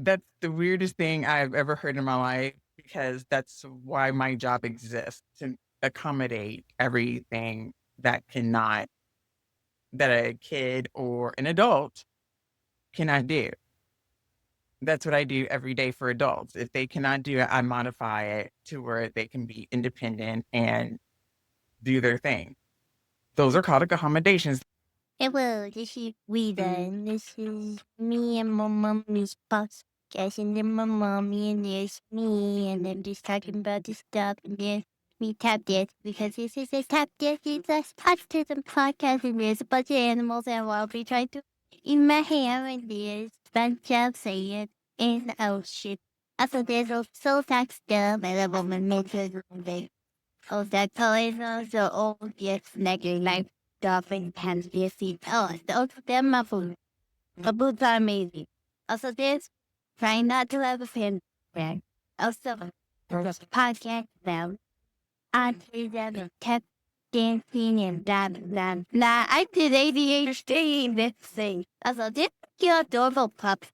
That's the weirdest thing I've ever heard in my life because that's why my job exists, to accommodate everything that cannot that a kid or an adult cannot do. That's what I do every day for adults. If they cannot do it, I modify it to where they can be independent and do their thing. Those are called accommodations. Hello, this is Rita, and this is me and my mommy's podcast, and then my mommy, and there's me, and I'm just talking about this stuff, and there's me tap dance, because this is a tap dance, it's a autism podcast, and there's a bunch of animals, and I'll be trying to eat my hair, and there's a bunch of sand in the ocean. Also, there's also tax stuff, and a woman makes a big. Oh, that color is also old, yes, negative life. Dolphin has their feet. Oh, those they're my food. The boots are amazing. Also, this trying not to have a fan bag. Also, there's a podcast about autism and tap dancing and blah blah blah. I did ADHD in this thing. Also, this cute adorable pup.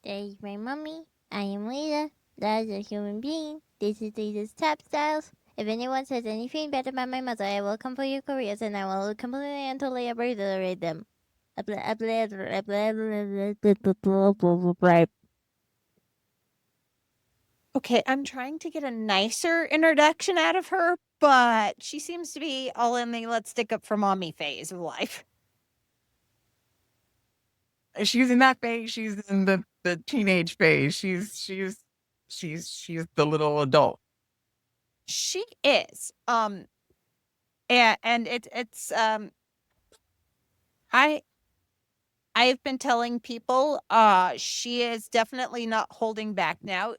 There's my mommy. I am Leta. That is a human being. This is Leta's Tap Styles. If anyone says anything bad about my mother, I will come for your careers and I will completely and totally obliterate them. Right. Okay, I'm trying to get a nicer introduction out of her, but she seems to be all in the let's stick up for mommy phase of life. She's in that phase. She's in the teenage phase. She's the little adult. She is. And it's I've been telling people she is definitely not holding back now.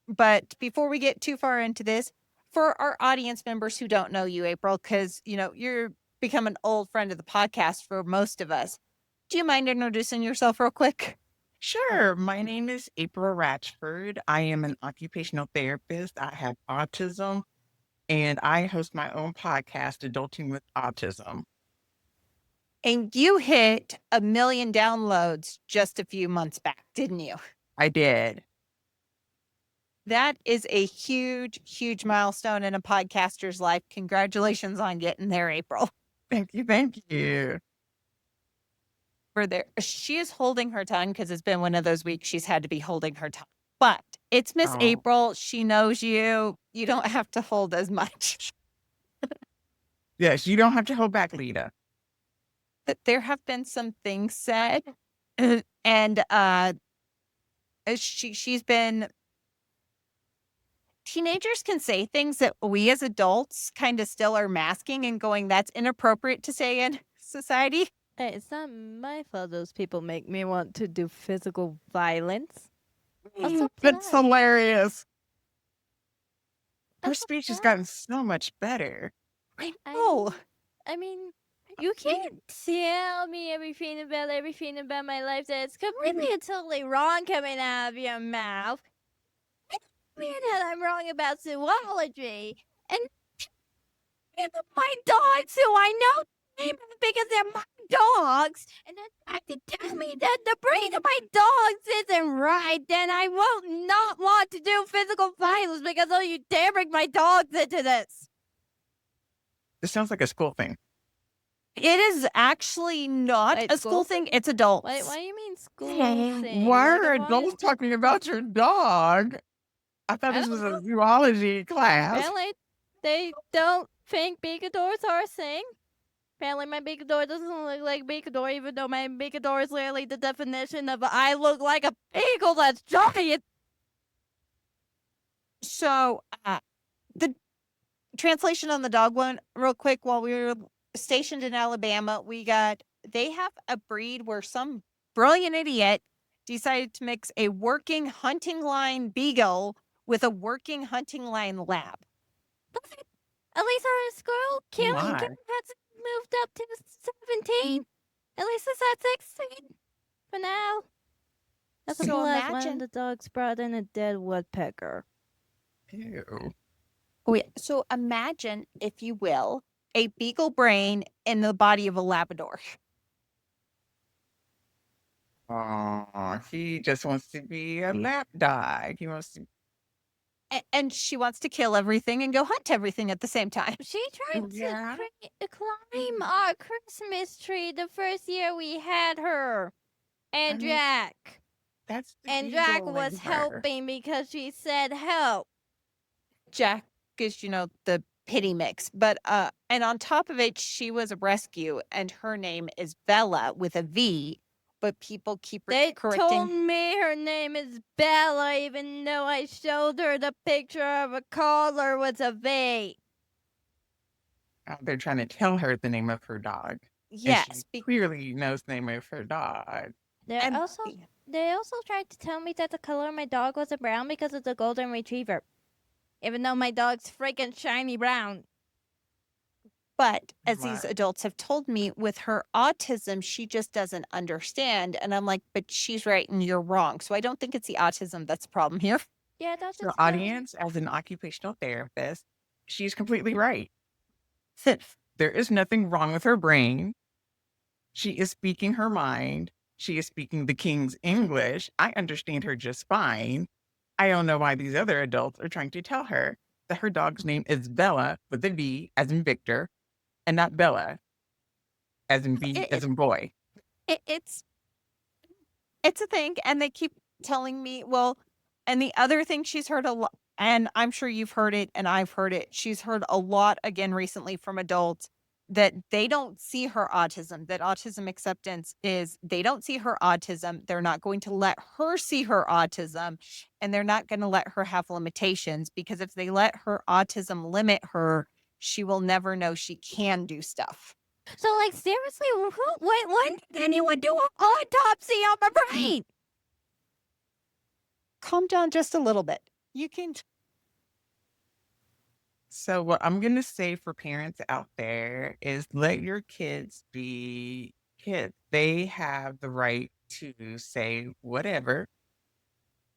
But before we get too far into this, for our audience members who don't know you, April, because you're become an old friend of the podcast for most of us. Do you mind introducing yourself real quick? Sure. My name is April Ratchford. I am an occupational therapist. I have autism and I host my own podcast, Adulting with Autism. And you hit 1 million downloads just a few months back, didn't you? I did. That is a huge, huge milestone in a podcaster's life. Congratulations on getting there, April. Thank you. Thank you. For there, she is holding her tongue because it's been one of those weeks she's had to be holding her tongue. But it's Miss Oh, April. She knows you. You don't have to hold as much. yes, you don't have to hold back, Lita. But there have been some things said, and she's been. Teenagers can say things that we as adults kind of still are masking and going, that's inappropriate to say in society. Hey, it's not my fault those people make me want to do physical violence. That's hilarious. Her That's speech has not- gotten so much better. I know. I mean, you can't tell me everything about my life that's completely and totally wrong coming out of your mouth. I mean that I'm wrong about zoology. And my dogs who I know because they're my dogs. And then I can tell me that the breed of my dogs isn't right, then I will not want to do physical violence because oh, you dare bring my dogs into this. This sounds like a school thing. It is actually not Wait, a school school? thing. It's adults. Wait, what do you mean school Why thing? are adults talking about your dog? I thought this was a zoology class. Apparently, they don't think bigadors are a thing. Apparently, my bigador doesn't look like bigador, even though my bigador is literally the definition of I look like a beagle that's giant. So, the translation on the dog one, real quick, while we were stationed in Alabama, they have a breed where some brilliant idiot decided to mix a working hunting line beagle with a working hunting line lab. At least our squirrel killing my. count hasn't moved up to 17. At least it's at 16 for now. That's So the last imagine- one the dogs brought in a dead woodpecker. Ew. Oh, yeah. So imagine, if you will, a beagle brain in the body of a Labrador. Oh, he just wants to be a lap dog. He wants to. And she wants to kill everything and go hunt everything at the same time. She tried Yeah. to climb our Christmas tree the first year we had her. And I mean, Jack. that's the And Jack eagle was in her. helping because she said help. Jack is, the pity mix. But and on top of it, she was a rescue and her name is Bella with a V, but people keep They told correcting. me her name is Bella, even though I showed her the picture of a collar with a V. They're trying to tell her the name of her dog. And she Yes, clearly knows the name of her dog. and They also tried to tell me that the color of my dog was a brown because of the golden retriever. Even though my dog's freaking shiny brown. But as Wow. these adults have told me, with her autism, she just doesn't understand. And I'm like, but she's right and you're wrong. So I don't think it's the autism that's the problem here. Yeah, that's So, audience, as an occupational therapist, she's completely right. There is nothing wrong with her brain. She is speaking her mind. She is speaking the king's English. I understand her just fine. I don't know why these other adults are trying to tell her that her dog's name is Bella with a V as in Victor and not Bella as in B as in boy. It's a thing. And they keep telling me, well, and the other thing she's heard a lot, and I'm sure you've heard it and I've heard it. She's heard a lot again recently from adults that they don't see her autism, that autism acceptance is they don't see her autism. They're not going to let her see her autism and they're not going to let her have limitations because if they let her autism limit her, she will never know she can do stuff. So, like, seriously, when did anyone do an autopsy on my brain? Calm down just a little bit. You can. So, what I'm going to say for parents out there is let your kids be kids. They have the right to say whatever.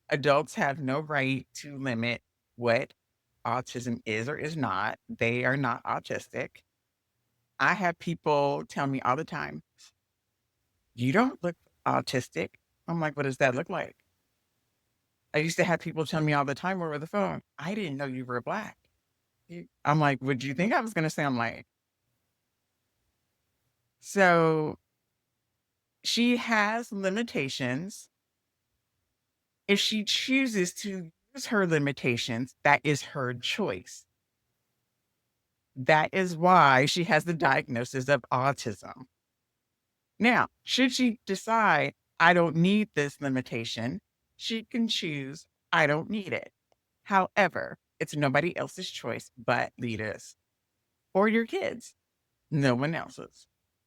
Adults have no right to limit what autism is or is not. They are not autistic. I have people tell me all the time, you don't look autistic. I'm like, what does that look like? I used to have people tell me all the time over the phone, I didn't know you were Black. I'm like, would you think I was going to sound like? So she has limitations. If she chooses to use her limitations, that is her choice. That is why she has the diagnosis of autism. Now, should she decide, I don't need this limitation, she can choose, I don't need it. However, it's nobody else's choice but Leta's or your kids, no one else's.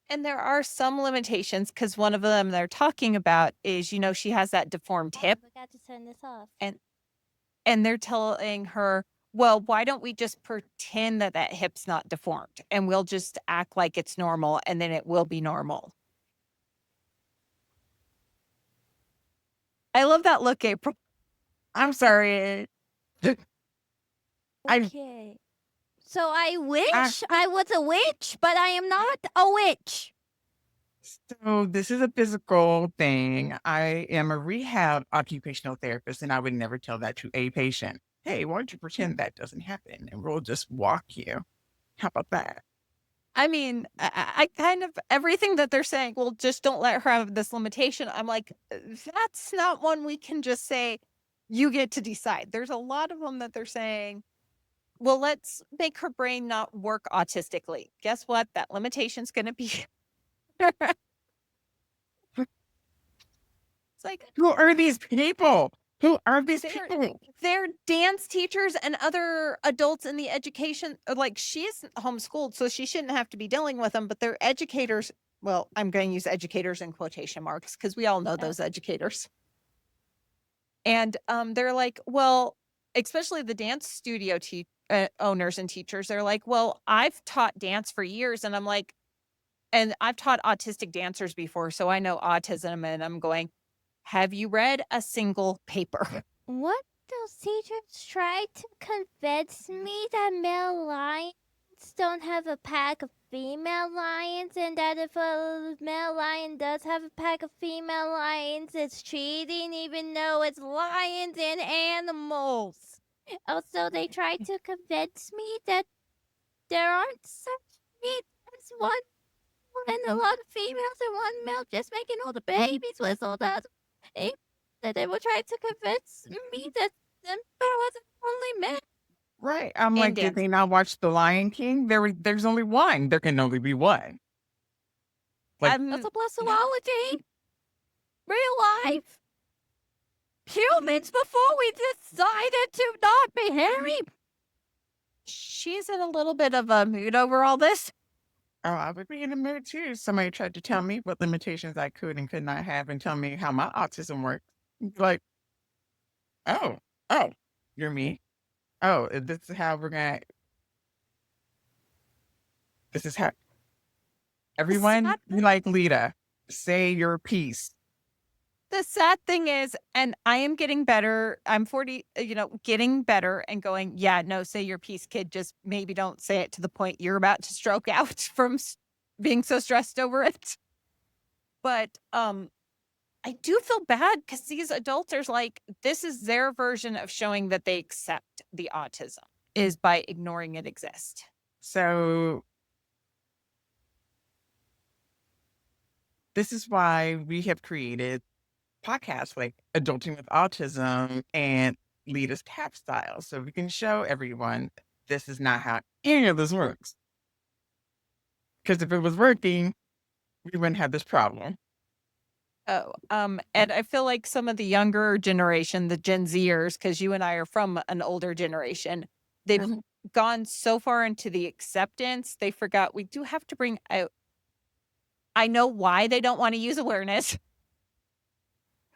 And there are some limitations because one of them they're talking about is, she has that deformed hip. I forgot to turn this off. And they're telling her, well, why don't we just pretend that that hip's not deformed and we'll just act like it's normal and then it will be normal. I love that look, April. I'm sorry. Okay. So I wish I was a witch, but I am not a witch. So this is a physical thing. I am a rehab occupational therapist, and I would never tell that to a patient. Hey, why don't you pretend that doesn't happen, and we'll just walk you. How about that? I mean, I kind of everything that they're saying, well, just don't let her have this limitation. I'm like, that's not one we can just say, you get to decide. There's a lot of them that they're saying, well, let's make her brain not work autistically. Guess what? That limitation's going to be. It's like, Who are these people? Who are these people? they're dance teachers and other adults in the education. Like she's homeschooled, so she shouldn't have to be dealing with them, but they're educators. Well, I'm going to use educators in quotation marks because we all know those educators. And they're like, well, especially the dance studio owners and teachers, they're like, well, I've taught dance for years. And I'm like, and I've taught autistic dancers before, so I know autism. And I'm going, have you read a single paper? What those teachers tried to convince me that male lions don't have a pack of female lions, and that if a male lion does have a pack of female lions, it's cheating, even though it's lions and animals. Also, they tried to convince me that there aren't such needs as one and a lot of females and one male just making all the babies with all that. That they were trying to convince me that there wasn't only men. Right. I'm like, did Indians. they not watch The Lion King? There's only one. There can only be one. Like, That's a plusology. Real life. Humans before we decided to not be hairy. She's in a little bit of a mood over all this. oh, I would be in a mood too. Somebody tried to tell me what limitations I could and could not have and tell me how my autism works. Like, oh, oh, you're me. Oh, this is how this is how everyone, sad you like Leta, say your piece. The sad thing is, and I am getting better. I'm 40, getting better and going, yeah, no, say your piece, kid. Just maybe don't say it to the point you're about to stroke out from being so stressed over it. But I do feel bad because these adults are like, this is their version of showing that they accept the autism is by ignoring it exists. So this is why we have created podcasts like Adulting with Autism and Leta Tap Styles. So we can show everyone this is not how any of this works. Because if it was working, we wouldn't have this problem. Oh, and I feel like some of the younger generation, the Gen Zers, because you and I are from an older generation, they've gone so far into the acceptance, they forgot we do have to bring out. I know why they don't want to use awareness.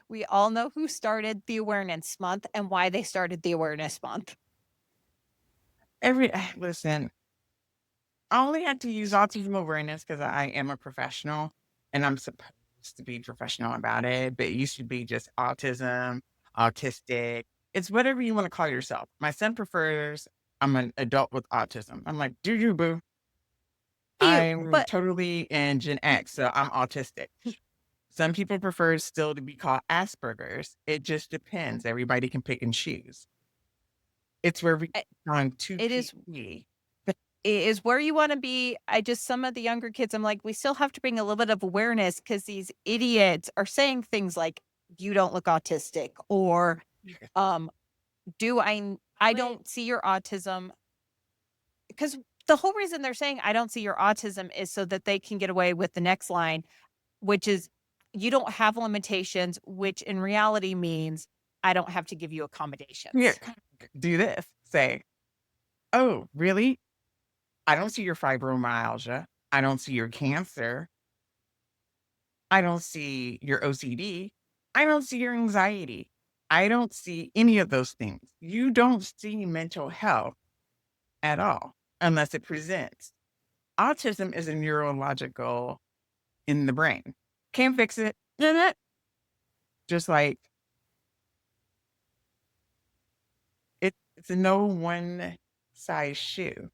We all know who started the awareness month and why they started the awareness month. Listen, I only had to use autism awareness because I am a professional and I'm supposed to be professional about it, but it used to be just autism, autistic. It's whatever you want to call yourself. My son prefers I'm an adult with autism. I'm like, do you, boo? I'm But totally in Gen X, so I'm autistic. Some people prefer still to be called Asperger's. It just depends. Everybody can pick and choose. It's where we on two it is P. is where you want to be. Some of the younger kids, I'm like, we still have to bring a little bit of awareness because these idiots are saying things like, you don't look autistic, or I don't see your autism. Because the whole reason they're saying I don't see your autism is so that they can get away with the next line, which is you don't have limitations, which in reality means I don't have to give you accommodations. Yeah, do this. Say, oh, really? I don't see your fibromyalgia. I don't see your cancer. I don't see your OCD. I don't see your anxiety. I don't see any of those things. You don't see mental health at all unless it presents. Autism is a neurological in the brain. Can't fix it. Just like it's a no one size shoe.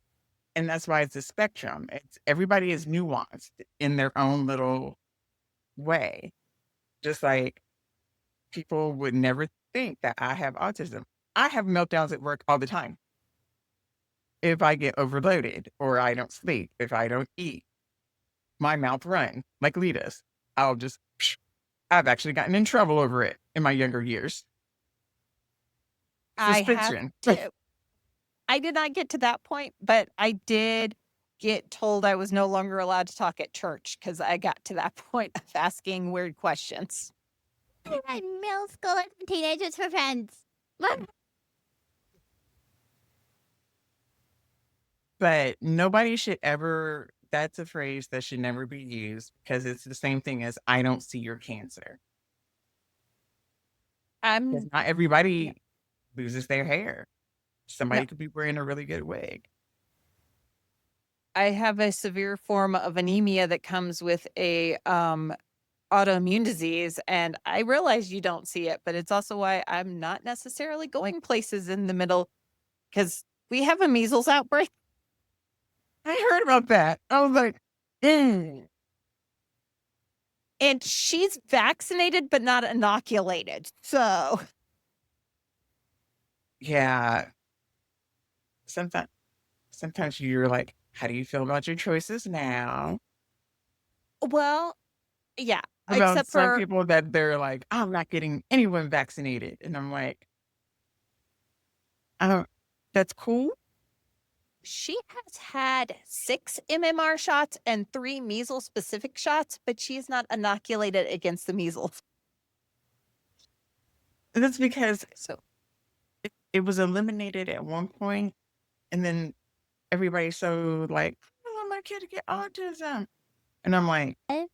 And that's why it's a spectrum. Everybody is nuanced in their own little way. Just like people would never think that I have autism. I have meltdowns at work all the time. If I get overloaded or I don't sleep, if I don't eat, my mouth runs like Leta's. I've actually gotten in trouble over it in my younger years. Suspension. I did not get to that point, but I did get told I was no longer allowed to talk at church because I got to that point of asking weird questions. I had middle schoolers and teenagers for friends. But nobody should ever, that's a phrase that should never be used because it's the same thing as I don't see your cancer. Because not everybody loses their hair. Somebody could be wearing a really good wig. I have a severe form of anemia that comes with a autoimmune disease, and I realize you don't see it, but it's also why I'm not necessarily going places in the middle because we have a measles outbreak. I heard about that. I was like, mm. And she's vaccinated but not inoculated. So, Yeah. Sometimes, sometimes you're like, how do you feel about your choices now? well, yeah, About except some for people that they're like, I'm not getting anyone vaccinated, and I'm like, I don't. That's cool. she has had 6 MMR shots and 3 measles specific shots, but she's not inoculated against the measles. That's because So, it was eliminated at one point, and then everybody's so like, I don't want my kid to get autism, and I'm like, I,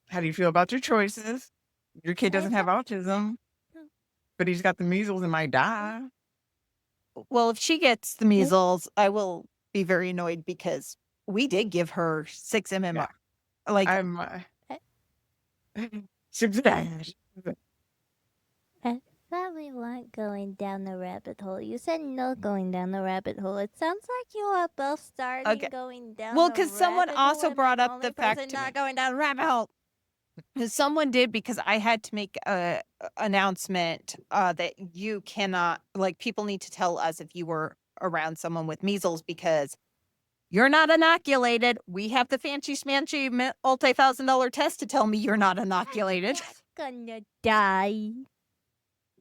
how do you feel about your choices? Your kid I doesn't have thought, autism, but he's got the measles and might die. well, if she gets the measles, I will be very annoyed because we did give her 6 Yeah, MMR. Like, I'm. I, Subscribe. I thought we weren't going down the rabbit hole. You said no going down the rabbit hole. It sounds like you are both starting okay. going down Well, the because someone rabbit hole. also Am I brought the up only the person fact not going down the rabbit hole? someone did because I had to make a announcement that you cannot like people need to tell us if you were around someone with measles because you're not inoculated. We have the fancy smancy multi-$1,000 test to tell me you're not inoculated. Gonna die.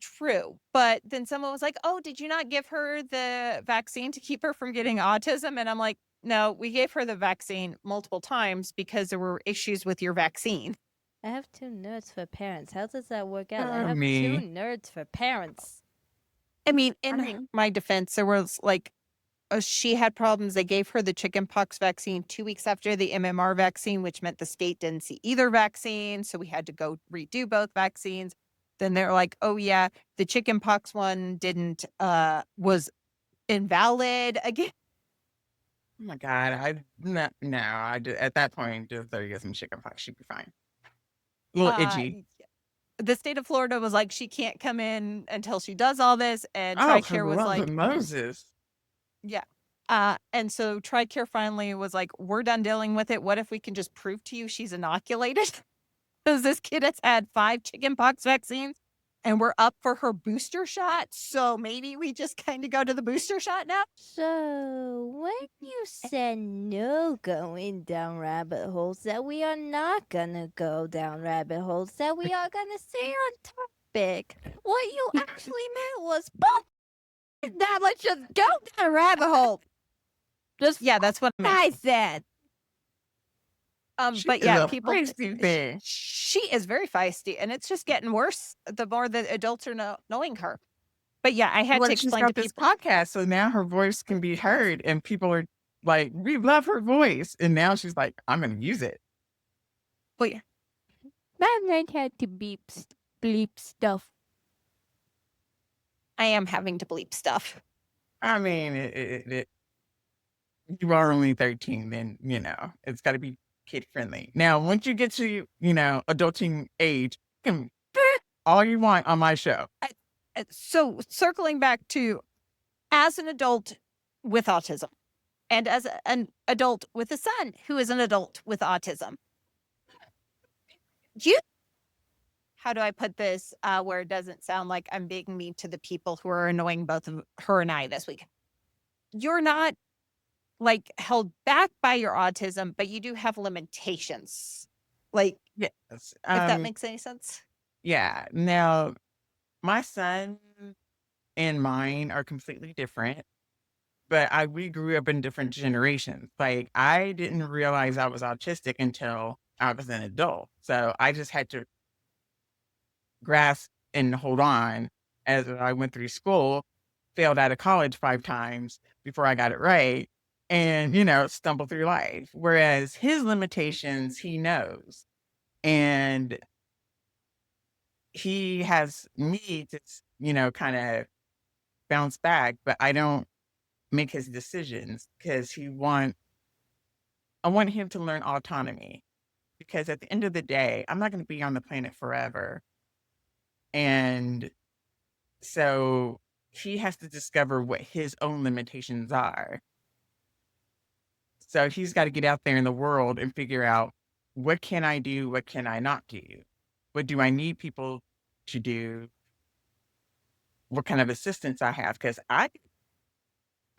True. But then someone was like, "Oh, did you not give her the vaccine to keep her from getting autism?" And I'm like, "No, we gave her the vaccine multiple times because there were issues with your vaccine." I have 2 nerds for parents. How does that work out? I have 2 Me. nerds for parents. I mean, I in mean, my defense, there was like she had problems. They gave her the chickenpox vaccine 2 weeks after the MMR vaccine, which meant the state didn't see either vaccine, so we had to go redo both vaccines. Then they're like, "Oh yeah, the chickenpox one didn't was invalid again." oh my God, no, at that point, just let her get some chicken pox. She'd be fine. A little itchy. The state of Florida was like, "She can't come in until she does all this," and Oh, for TRICARE the was love of like, Moses. yeah. And so TRICARE finally was like, "We're done dealing with it. What if we can just prove to you she's inoculated?" Because this kid has had 5 chickenpox vaccines and we're up for her booster shot. So maybe we just kind of go to the booster shot now. So, when you said no going down rabbit holes, that we are not gonna go down rabbit holes, that we are gonna stay on topic, what you actually meant was, now let's just go down a rabbit hole. Just Yeah, that's what I meant. I said. She But is yeah, a people, feisty thing. she is very feisty and it's just getting worse the more the adults are knowing her. But yeah, I had to Well, she's explain to got this people. podcast, so now her voice can be heard, and people are like, "We love her voice," and now she's like, "I'm going to use it." Well, yeah, I've learned how to bleep stuff. I am having to bleep stuff. I mean, you are only 13, then it's got to be kid friendly. Now, once you get to adulting age, you can all you want on my show. So circling back to as an adult with autism and as an adult with a son who is an adult with autism, you how do I put this where it doesn't sound like I'm being mean to the people who are annoying both of her and I this week? You're not like held back by your autism, but you do have limitations. Like, Yes. if that makes any sense. Yeah. Now, my son and mine are completely different, but we grew up in different generations. Like, I didn't realize I was autistic until I was an adult. So I just had to grasp and hold on as I went through school, failed out of college 5 times before I got it right, and, stumbled through life. Whereas his limitations, he knows. And he has me to, kind of bounce back, but I don't make his decisions because I want him to learn autonomy because at the end of the day, I'm not going to be on the planet forever. And so he has to discover what his own limitations are. So he's got to get out there in the world and figure out, what can I do? What can I not do? What do I need people to do? What kind of assistance I have? Because I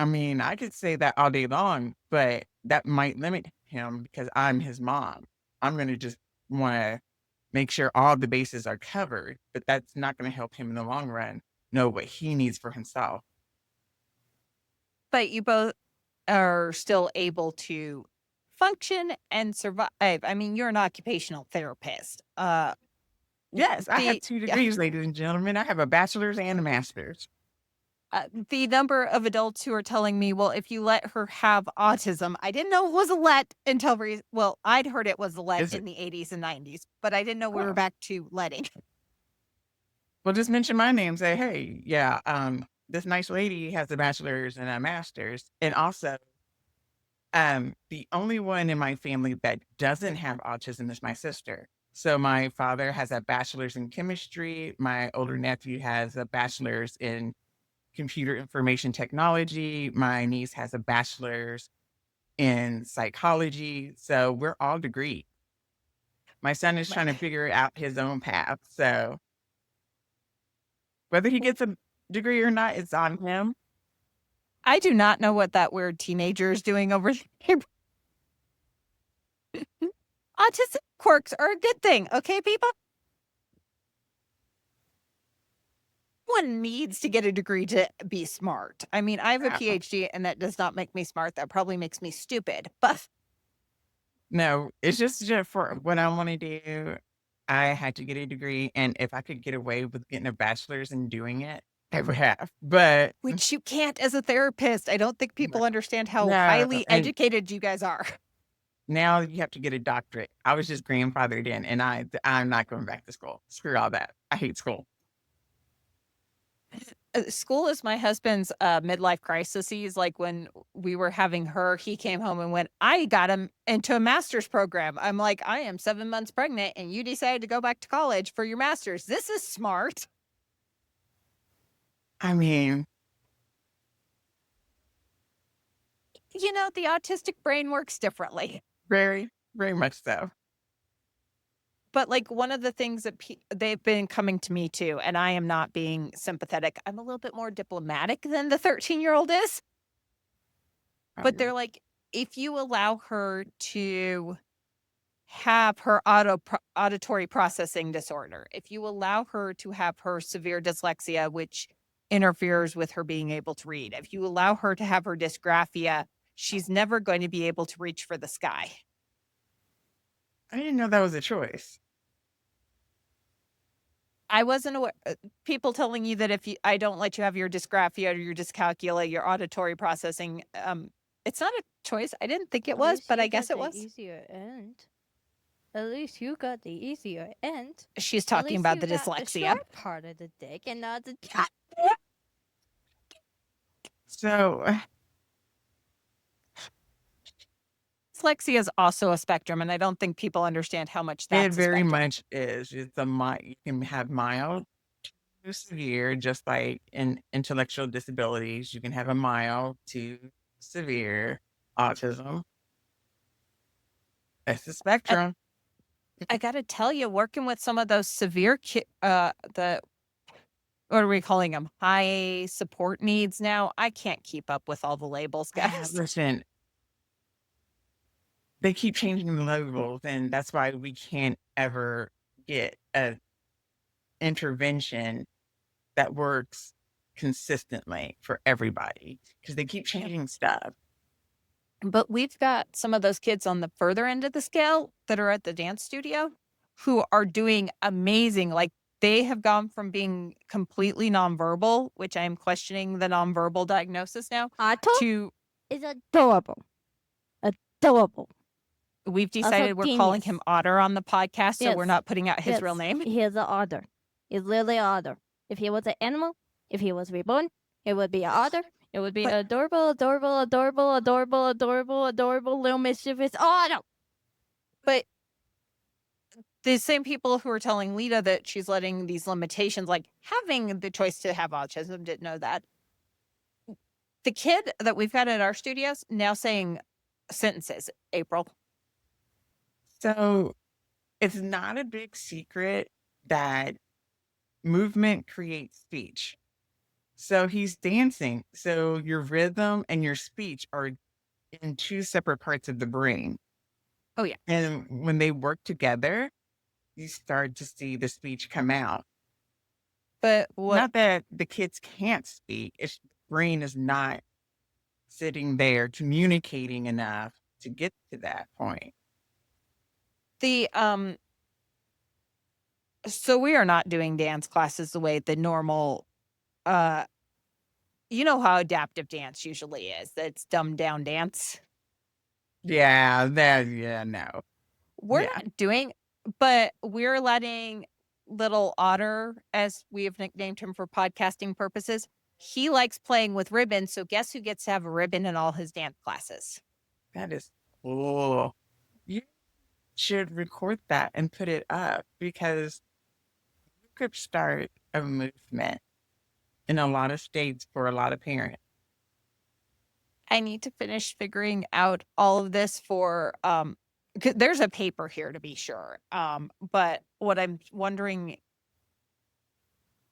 mean, I could say that all day long, but that might limit him because I'm his mom. I'm going to just want to make sure all the bases are covered, but that's not going to help him in the long run know what he needs for himself. But you both are still able to function and survive. I mean, you're an occupational therapist. Yes, I have 2 Yeah, degrees, ladies and gentlemen. I have a bachelor's and a master's. the number of adults who are telling me, well, if you let her have autism, I didn't know it was a let until well, I'd heard it was a let Is in it? the 80s and 90s, but I didn't know we were Oh, back to letting. well, just mention my name. Say, hey, yeah, this nice lady has a bachelor's and a master's, and also, the only one in my family that doesn't have autism is my sister. So my father has a bachelor's in chemistry. My older nephew has a bachelor's in computer information technology. My niece has a bachelor's in psychology. So we're all degreed. My son is trying to figure out his own path. So whether he gets a degree or not, it's on him. I do not know what that weird teenager is doing over there. Autistic quirks are a good thing, okay, people? One needs to get a degree to be smart. I mean, I have a Uh, PhD and that does not make me smart. That probably makes me stupid. But No, it's just for what I want to do. I had to get a degree, and if I could get away with getting a bachelor's and doing it, I would have. But which you can't as a therapist. I don't think no, people understand how no, highly and educated you guys are. now you have to get a doctorate. I was just grandfathered in, and I'm not going back to school. Screw all that. I hate school. School is my husband's midlife crises. Like when we were having her, he came home and went, I got him into a master's program. I'm like, I am 7 months pregnant and you decided to go back to college for your master's. This is smart. I mean, You know, the autistic brain works differently. very, very much so. But like one of the things that they've been coming to me too, and I am not being sympathetic. I'm a little bit more diplomatic than the 13-year-old is. But they're like, if you allow her to have her auditory processing disorder, if you allow her to have her severe dyslexia, which interferes with her being able to read, if you allow her to have her dysgraphia, she's never going to be able to reach for the sky. I didn't know that was a choice. I wasn't aware. People telling you that if I don't let you have your dysgraphia or your dyscalculia, your auditory processing, it's not a choice. I didn't think it At was, least but you I guess got it the was. easier end. At least you got the easier end. She's At talking least about you the got dyslexia. the short part of the dick and not the. So Dyslexia is also a spectrum, and I don't think people understand how much it that's a very spectrum. much is. It's a you can have mild to severe, just like in intellectual disabilities. You can have a mild to severe autism. It's a And spectrum. I got to tell you, working with some of those severe, the what are we calling them? High support needs now. I can't keep up with all the labels, guys. Listen, they keep changing the labels, and that's why we can't ever get a intervention that works consistently for everybody because they keep changing stuff. But we've got some of those kids on the further end of the scale that are at the dance studio who are doing amazing. Like they have gone from being completely nonverbal, which I'm questioning the nonverbal diagnosis now, Otto to is adorable. Adorable. we've Also decided we're calling genius. him Otter on the podcast, so we're Yes. not putting out his real Yes. name. He is an otter. He's literally an otter. If he was an animal, if he was reborn, it would be an otter. It would be But- adorable, adorable, adorable, adorable, adorable, adorable, little mischievous otter. But the same people who are telling Leta that she's letting these limitations, like having the choice to have autism, didn't know that. The kid that we've got at our studios now saying, sentences, April. So it's not a big secret that movement creates speech. So he's dancing. So your rhythm and your speech are in two separate parts of the brain. Oh, yeah. And when they work together, you start to see the speech come out. But what Not that the kids can't speak, it's the brain is not sitting there communicating enough to get to that point. the so we are not doing dance classes the way the normal uh you know how adaptive dance usually is. It's dumbed down dance. No. We're Yeah, not doing, but we're letting little Otter, as we have nicknamed him for podcasting purposes, he likes playing with ribbons. So guess who gets to have a ribbon in all his dance classes? that is cool. You should record that and put it up because you could start a movement in a lot of states for a lot of parents. I need to finish figuring out all of this for 'cause there's a paper here to be sure. But what I'm wondering,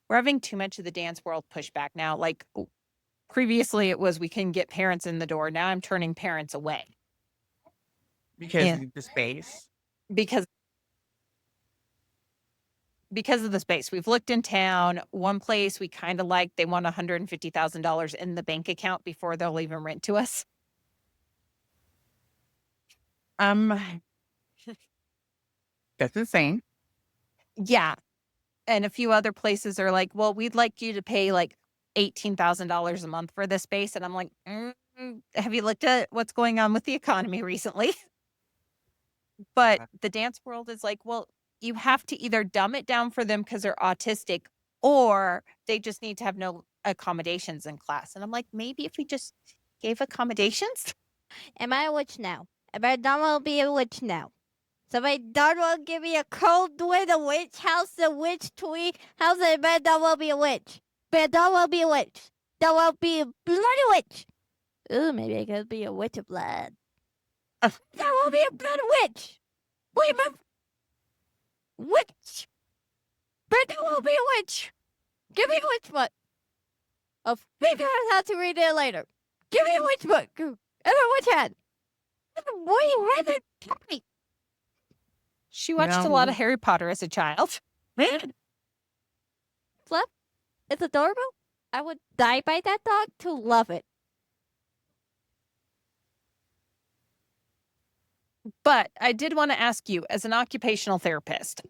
we're having too much of the dance world pushback now. Like previously it was we can get parents in the door. Now I'm turning parents away. Because And of the space. because because of the space. We've looked in town. One place we kind of like, they want $150,000 in the bank account before they'll even rent to us. Um, that's insane. Yeah. And a few other places are like, well, we'd like you to pay like $18,000 a month for this space. And I'm like, have you looked at what's going on with the economy recently? But the dance world is like, well, you have to either dumb it down for them because they're autistic or they just need to have no accommodations in class. And I'm like, maybe if we just gave accommodations. Am I a witch now? Am I done will be a witch now? Somebody done will give me a cold with a witch house, a witch tree. How's it? Man, done will be a witch. Man, done will be a witch. Done will be a bloody witch. Ooh, maybe I could be a witch of blood. That will be a blood witch. Wait, my witch. But that will be a witch. Give me a witch book. I'll figure out how to read it later. Give me a witch book. And a witch hat. And a boy rabbit puppy. She watched a lot of No, Harry Potter as a child. Man. Fluff, it's adorable. I would die by that dog to love it. But I did want to ask you, as an occupational therapist,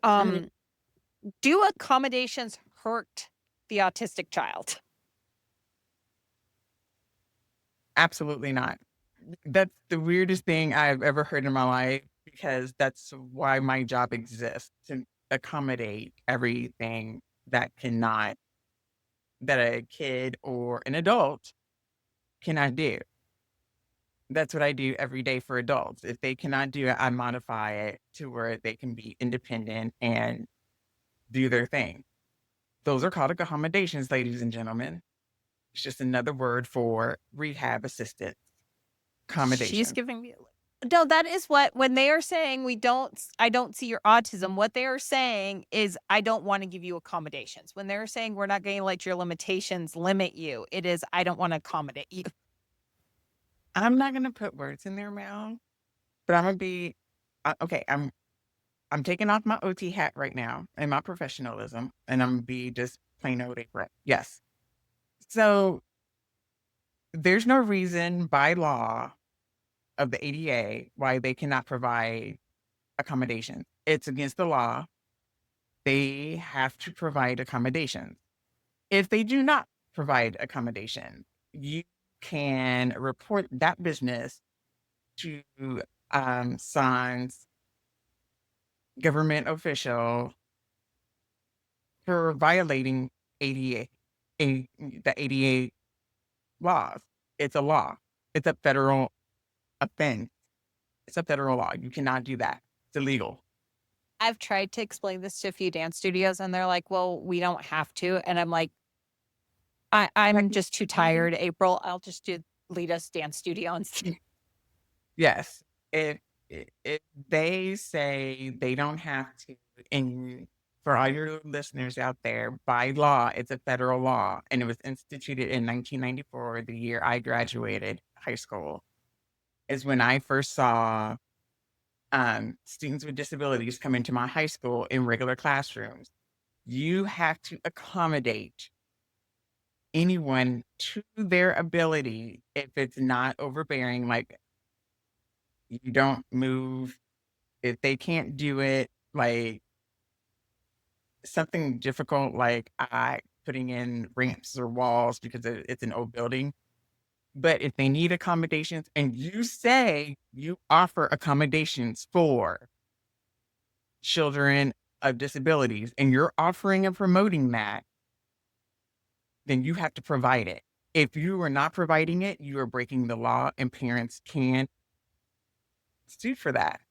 do accommodations hurt the autistic child? absolutely not. That's the weirdest thing I've ever heard in my life because that's why my job exists to accommodate everything that cannot, that a kid or an adult cannot do. That's what I do every day for adults. If they cannot do it, I modify it to where they can be independent and do their thing. Those are called accommodations, ladies and gentlemen. It's just another word for rehab assistance. She's Accommodation. giving me no, that is what when they are saying I don't see your autism, what they are saying is I don't want to give you accommodations. When they're saying we're not going to let your limitations limit you, it is I don't want to accommodate you. I'm not gonna put words in their mouth, but I'm gonna be okay. I'm taking off my OT hat right now and my professionalism, and I'm gonna be just plain old April. Yes. So there's no reason by law of the ADA why they cannot provide accommodations. It's against the law. They have to provide accommodations. If they do not provide accommodation, you can report that business to Son's government official for violating ADA, the ADA laws. It's a law. It's a federal offense. It's a federal law. You cannot do that. It's illegal. I've tried to explain this to a few dance studios and they're like, "Well, we don't have to." And I'm like, I'm Like, just too tired, April. I'll just do Leta's dance studio instead. Yes. If they say they don't have to, and for all your listeners out there, by law, it's a federal law, and it was instituted in 1994, the year I graduated high school, is when I first saw students with disabilities come into my high school in regular classrooms. You have to accommodate anyone to their ability if it's not overbearing, like you don't move if they can't do it, like something difficult, like I putting in ramps or walls because it's an old building. But if they need accommodations and you say you offer accommodations for children of disabilities and you're offering and promoting that, then you have to provide it. If you are not providing it, you are breaking the law and parents can sue for that.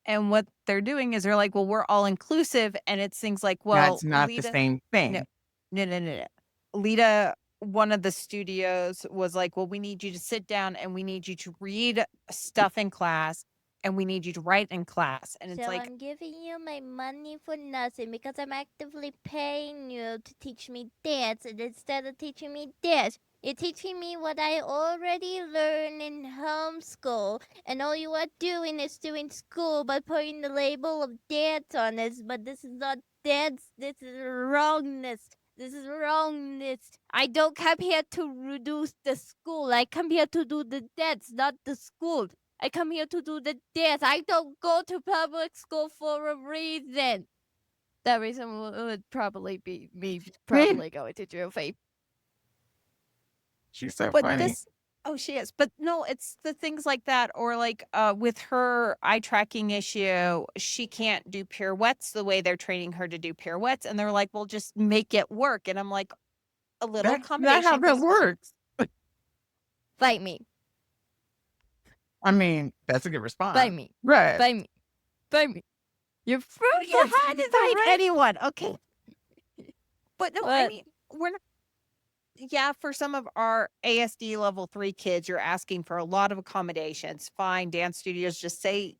And what they're doing is they're like, well, we're all inclusive. And it's things like, well, That's not the Leta, same no, thing. no. Leta, one of the studios was like, well, we need you to sit down and we need you to read stuff in class and we need you to write in class. And it's So like, I'm giving you my money for nothing because I'm actively paying you to teach me dance, and instead of teaching me dance, you're teaching me what I already learned in homeschool, and all you are doing is doing school by putting the label of dance on it, but this is not dance, this is wrongness. This is wrongness. I don't come here to reduce the school. I come here to do the dance, not the school. I come here to do the dance. I don't go to public school for a reason. That reason would probably be me probably going to jail. She's so But funny. this, oh, she is. But no, it's the things like that, or like with her eye tracking issue, she can't do pirouettes the way they're training her to do pirouettes, and they're like, well, just make it work. And I'm like, a little That's not how accommodation that goes. works. Fight me. I mean, that's a good response. Fight me. Right. Fight me. Fight me. You're throwing your hand in the Fight ring. anyone, okay? But no, I What? mean, we're not. Yeah, for some of our ASD level 3 kids, you're asking for a lot of accommodations. Fine, dance studios just say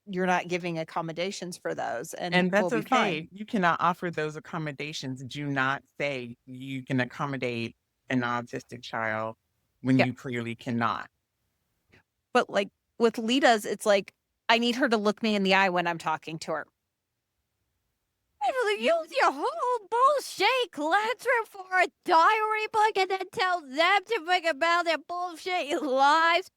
you're not giving accommodations for those, and And we'll that's be fine. okay. You cannot offer those accommodations. Do not say you can accommodate an autistic child when Yeah. you clearly cannot. But like with Lita's, it's like I need her to look me in the eye when I'm talking to her. Actually, use your whole bullshit classroom for a diary book and then tell them to think about their bullshit lives.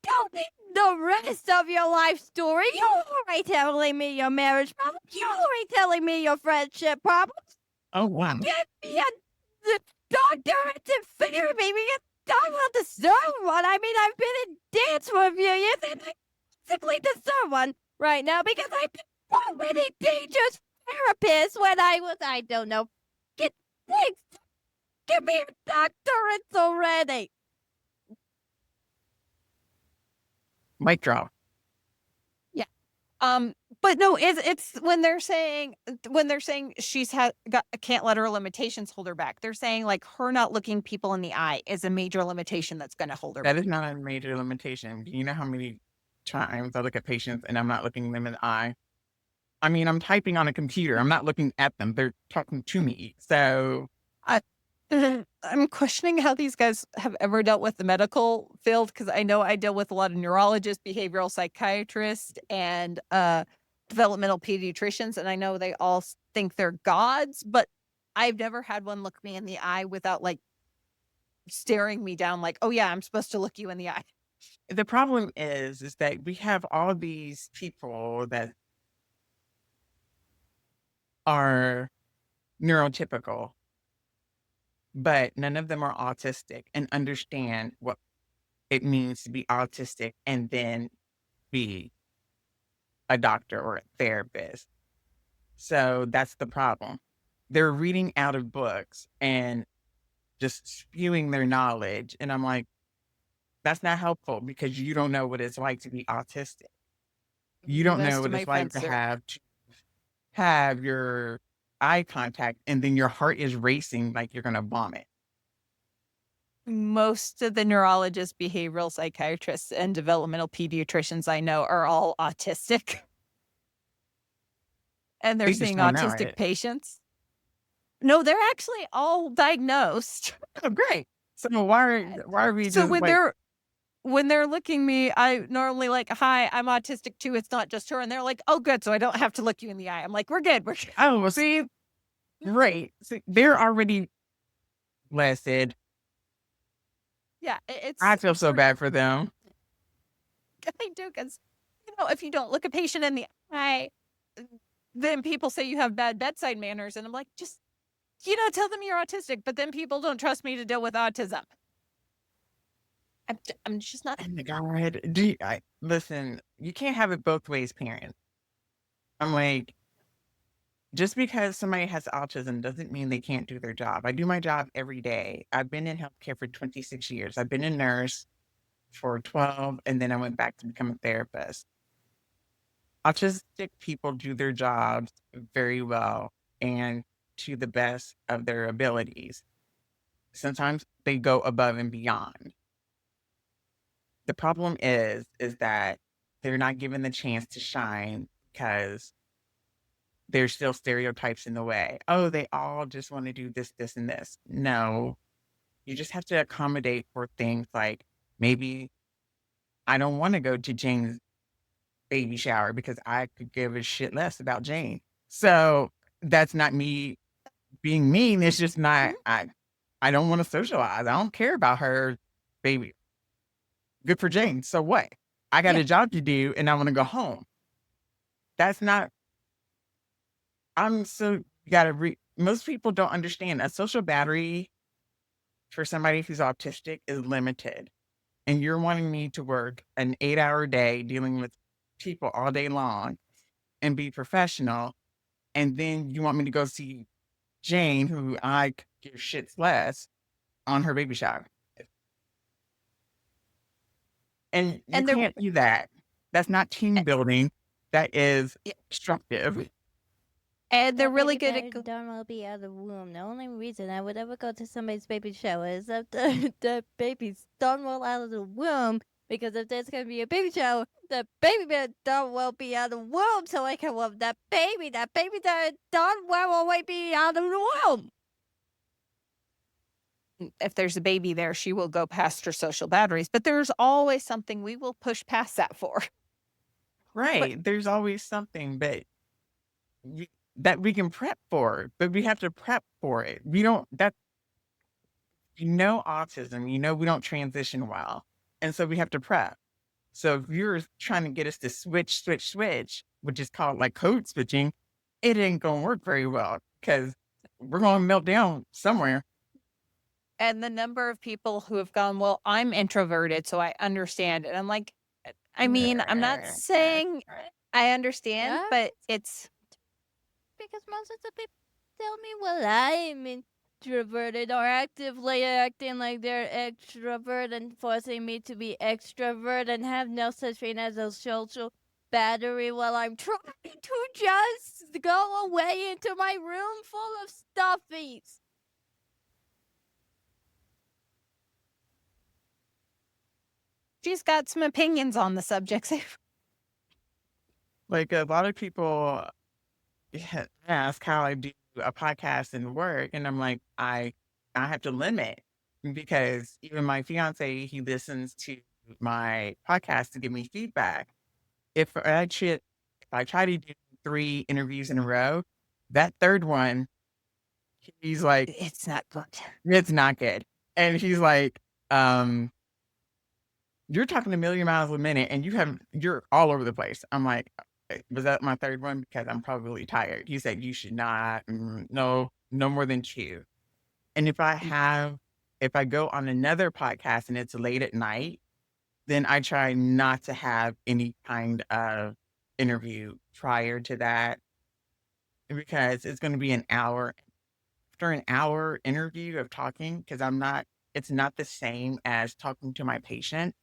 Tell me the rest of your life story. You're already telling me your marriage problems. You're already telling me your friendship problems. Oh, wow. Get me the doctor to figure maybe I want the third one. I mean, I've been in dance for a few years and I simply deserve one right now because I've been so many teachers, therapists when I was, I don't know, get things. Give me a doctorate already. Mic drop. But no, it's when they're saying she's can't let her limitations hold her back. They're saying like her not looking people in the eye is a major limitation that's going to hold her back. That is not a major limitation. Do you know how many times I look at patients and I'm not looking them in the eye? I mean, I'm typing on a computer. I'm not looking at them. They're talking to me. So I'm questioning how these guys have ever dealt with the medical field because I know I deal with a lot of neurologists, behavioral psychiatrists, and developmental pediatricians, and I know they all think they're gods, but I've never had one look me in the eye without like staring me down like, oh yeah, I'm supposed to look you in the eye. the problem is that we have all these people that are neurotypical, but none of them are autistic and understand what it means to be autistic and then be a doctor or a therapist. So that's the problem. They're reading out of books and just spewing their knowledge. And I'm like, that's not helpful because you don't know what it's like to be autistic. You don't know Most what of my it's like friends to are. have your eye contact and then your heart is racing like you're going to vomit. most of the neurologists, behavioral psychiatrists, and developmental pediatricians I know are all autistic. And they're They just seeing don't know autistic it. patients. No, they're actually all diagnosed. Oh, great. So why are we So just like, when they're looking me, I normally like, "Hi, I'm autistic too. It's not just her." And they're like, "Oh, good. So I don't have to look you in the eye." I'm like, "We're good. We're good." oh, well, see, great. See, they're already blessed. Yeah, I feel it's so sort of bad for them. I do because if you don't look a patient in the eye, then people say you have bad bedside manners, and I'm like, just tell them you're autistic. But then people don't trust me to deal with autism. I'm just not. Oh my God. Listen, you can't have it both ways, parents. I'm like, just because somebody has autism doesn't mean they can't do their job. I do my job every day. I've been in healthcare for 26 years. I've been a nurse for 12, and then I went back to become a therapist. Autistic people do their jobs very well and to the best of their abilities. Sometimes they go above and beyond. The problem is that they're not given the chance to shine because there's still stereotypes in the way. Oh, they all just want to do this, this, and this. No, you just have to accommodate for things like maybe I don't want to go to Jane's baby shower because I could give a shit less about Jane. So that's not me being mean. It's just not, Mhm. I don't want to socialize. I don't care about her baby. Good for Jane. So what? I got Yeah, a job to do and I want to go home. That's not, I'm so, you gotta most people don't understand a social battery for somebody who's autistic is limited. And you're wanting me to work an 8-hour day dealing with people all day long and be professional. And then you want me to go see Jane, who I could give shits less on her baby shower. And you and they're can't do that. That's not team building. That is yeah, destructive. and they're That really baby good at. better darn well be out of the womb. The only reason I would ever go to somebody's baby shower is if the baby's darn well out of the womb. Because if there's gonna be a baby shower, the baby better darn well be out of the womb so I can love that baby. That baby that darn well always be out of the womb. If there's a baby there, she will go past her social batteries. But there's always something we will push past that for. But Right. There's always something, but that we can prep for, but we have to prep for it. We don't, that, autism, we don't transition well. And so we have to prep. So if you're trying to get us to switch, which is called like code switching, it ain't going to work very well because we're going to melt down somewhere. and the number of people who have gone, well, I'm introverted, so I understand. And I'm like, I mean, I'm not saying I understand, Yeah, but it's because most of the people tell me, well, I'm introverted or actively acting like they're extrovert and forcing me to be extrovert and have no such thing as a social battery while I'm trying to just go away into my room full of stuffies. she's got some opinions on the subject. Like a lot of people ask how I do a podcast and work, and I'm like, I have to limit because even my fiance, he listens to my podcast to give me feedback. If I try to do 3 interviews in a row, that 3rd one, he's like, It's not good. "It's not good." And he's like, um, "You're talking a million miles a minute and you're all over the place." I'm like, Was that my 3rd one? Because I'm probably tired." He said, "You should not, no more than 2." And if I go on another podcast and it's late at night, then I try not to have any kind of interview prior to that because it's gonna be an hour. After an hour interview of talking, because it's not the same as talking to my patient,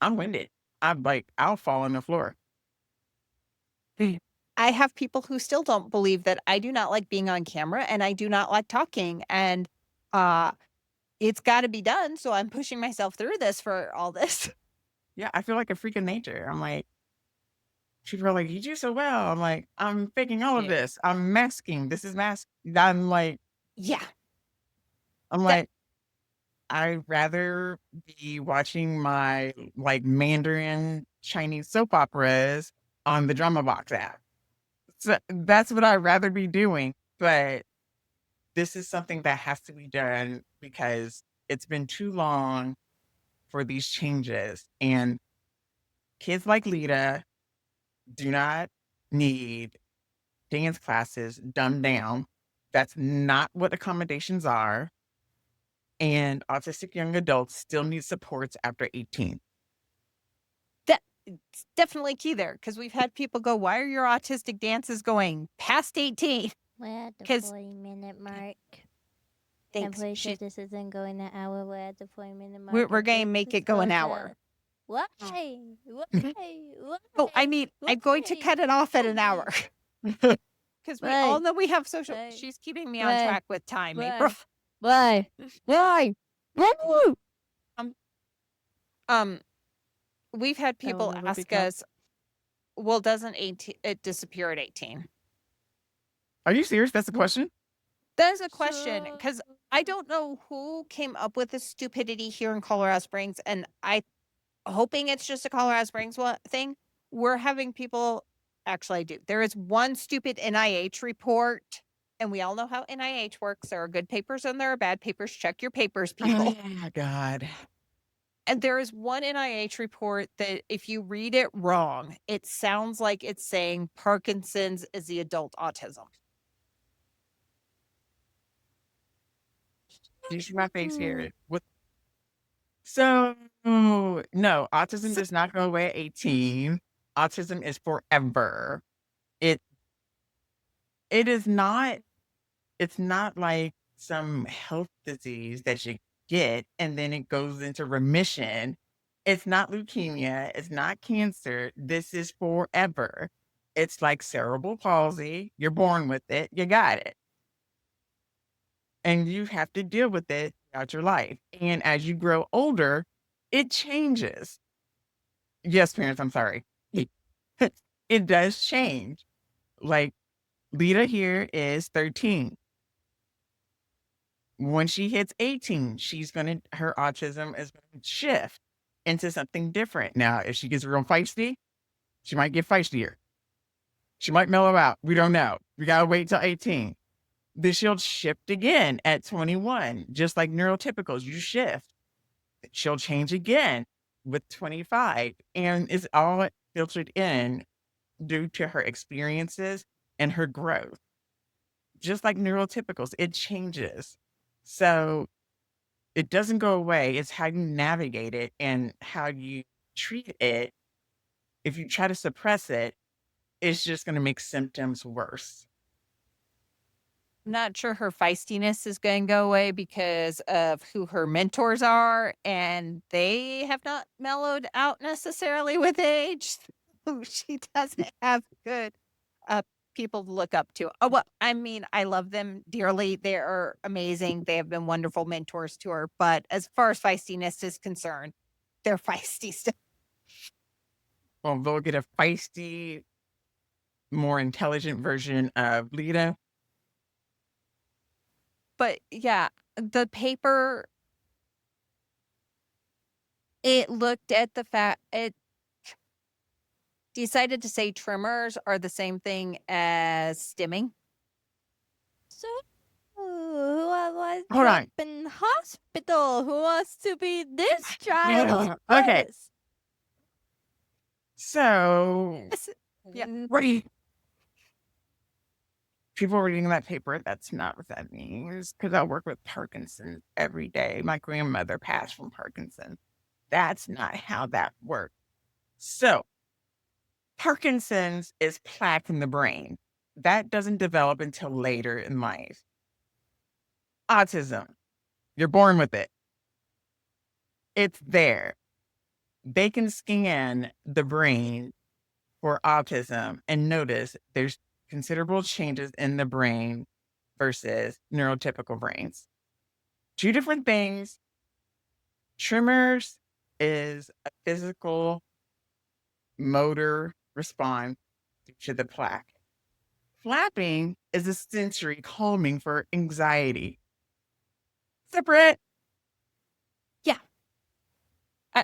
I'm winded. I'll fall on the floor. I have people who still don't believe that I do not like being on camera and I do not like talking. And uh it's got to be done. So I'm pushing myself through this for all this. Yeah, I feel like a freak of nature. I'm like, people are like, "You do so well." I'm like, "I'm faking all of Yeah. this. I'm masking. This is mask." I'm like Yeah. I'm That, like, I'd rather be watching my, like, Mandarin Chinese soap operas on the Drama Box app. So, that's what I'd rather be doing, but this is something that has to be done because it's been too long for these changes, and kids like Lita do not need dance classes dumbed down. That's not what accommodations are, and autistic young adults still need supports after 18. it's definitely key there because we've had people go, "Why are your autistic dances going past 18?" We're at the Because 40-minute mark. I'm thanks. pretty sure this isn't going an hour. We're at the 40-minute mark. We're and going to this make is it go an close hour. out. Why? Why? Oh, I mean, I'm going to cut it off at an hour because we all Why? know we have social. Why? She's keeping me on Why? track with time, Why? April. Why? Why? Why? Um, we've had I will people never ask become. us, "Well, doesn't 18 it disappear at 18?" Are you serious? That's a question? That's a question because I don't know who came up with this stupidity here in Colorado Springs, and I hoping it's just a Colorado Springs thing. We're having people actually I do. There is one stupid NIH report, and we all know how NIH works. There are good papers and there are bad papers. Check your papers, people. Oh my god. And there is one NIH report that if you read it wrong, it sounds like it's saying Parkinson's is the adult autism. You see my face here. What so, no, autism does not go away at 18. Autism is forever. It it is not it's not like some health disease that you get and then it goes into remission. It's not leukemia, it's not cancer. This is forever. It's like cerebral palsy. You're born with it. You got it. And you have to deal with it throughout your life. And as you grow older, it changes. Yes, parents, I'm sorry. It does change. Like Lita here is 13. When she hits 18, her autism is gonna shift into something different. Now, if she gets real feisty, she might get feistier. She might mellow out. We don't know. We gotta wait till 18. Then she'll shift again at 21, just like neurotypicals. You shift. She'll change again with 25. And it's all filtered in due to her experiences and her growth. Just like neurotypicals, it changes. So it doesn't go away. It's how you navigate it and how you treat it. If you try to suppress it, it's just going to make symptoms worse. I'm not sure her feistiness is going to go away because of who her mentors are, and they have not mellowed out necessarily with age. So she doesn't have good uh, people to look up to. Oh, well, I mean, I love them dearly. They are amazing. They have been wonderful mentors to her. But as far as feistiness is concerned, they're feisty still. Well, they'll get a feisty, more intelligent version of Lita. But yeah, the paper, it looked at the fact, it decided to say trimmers are the same thing as stimming. So, who was Hold up on. in hospital? Who wants to be this child? Okay. first? So, Yeah. what do you people reading that paper? That's not what that means because I work with Parkinson's every day. My grandmother passed from Parkinson's. That's not how that works. So, Parkinson's is plaque in the brain. That doesn't develop until later in life. Autism, you're born with it. It's there. They can scan the brain for autism and notice there's considerable changes in the brain versus neurotypical brains. Two different things. Tremors is a physical motor response to the plaque. Flapping is a sensory calming for anxiety. Separate. Yeah.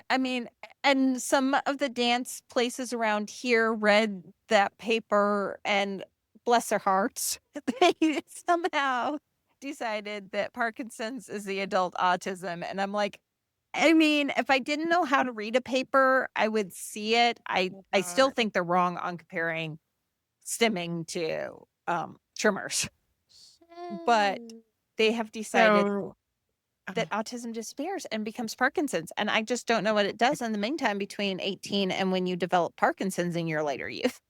I mean, and some of the dance places around here read that paper and bless their hearts, they somehow decided that Parkinson's is the adult autism. And I'm like, I mean, if I didn't know how to read a paper, I would see it. I still think they're wrong on comparing stimming to tremors, but they have decided So, that autism disappears and becomes Parkinson's. And I just don't know what it does in the meantime between 18 and when you develop Parkinson's in your later youth.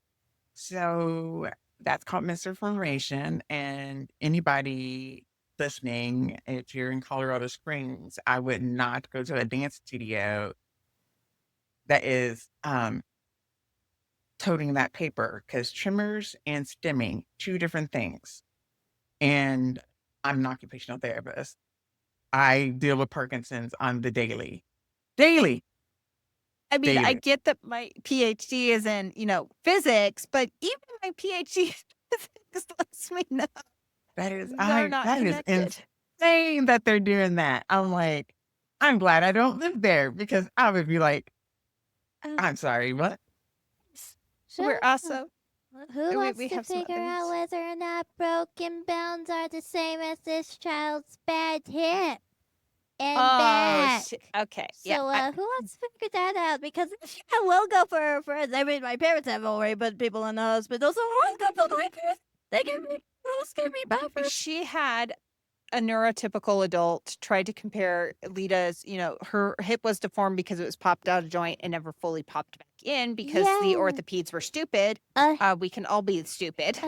so that's called misinformation. And anybody listening, if you're in Colorado Springs, I would not go to a dance studio that is toting that paper because tremors and stimming, two different things. And I'm an occupational therapist. I deal with Parkinson's on the daily. Daily. I mean, I Daily. get that my PhD is in, physics, but even my PhD in physics lets me know they're not That is connected. insane that they're doing that. I'm like, I'm glad I don't live there because I would be like, Uh, I'm sorry, what? We're so, also who we wants we to have some figure other out news. whether or not broken bones are the same as this child's bad hip and Oh, back? okay. Yeah. So, who wants to figure that out? Because I will go for it. I mean, my parents have already put people in the hospital, so I'll go for my parents. They give me, bad for She had a neurotypical adult tried to compare Lita's, her hip was deformed because it was popped out of joint and never fully popped back in because the Yeah. orthopeds were stupid. We can all be stupid.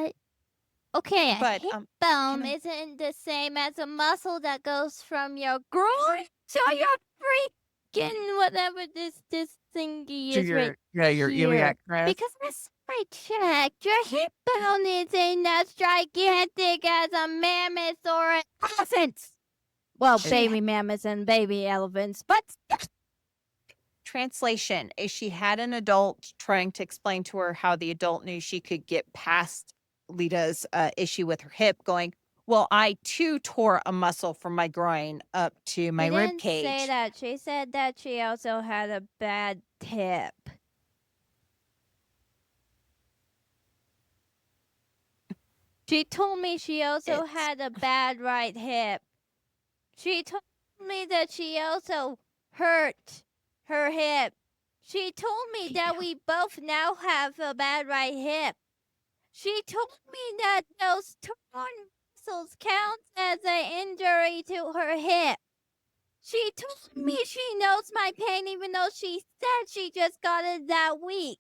Okay, a But hip bone can I- isn't the same as a muscle that goes from your groin to your freaking whatever this thingy To is right your here. iliac crest. Because last I checked, your hip bone isn't as gigantic as a mammoth or an elephant. Well, She baby mammoths and baby elephants, but translation is she had an adult trying to explain to her how the adult knew she could get past Lita's issue with her hip, going, well, I too tore a muscle from my groin up to my she rib didn't cage. say that. She said that she also had a bad hip. She told me she also It's had a bad right hip. She told me that she also hurt her hip. She told me that we both now have a bad right hip. She told me that those torn muscles count as an injury to her hip. She told me she knows my pain even though she said she just got it that week.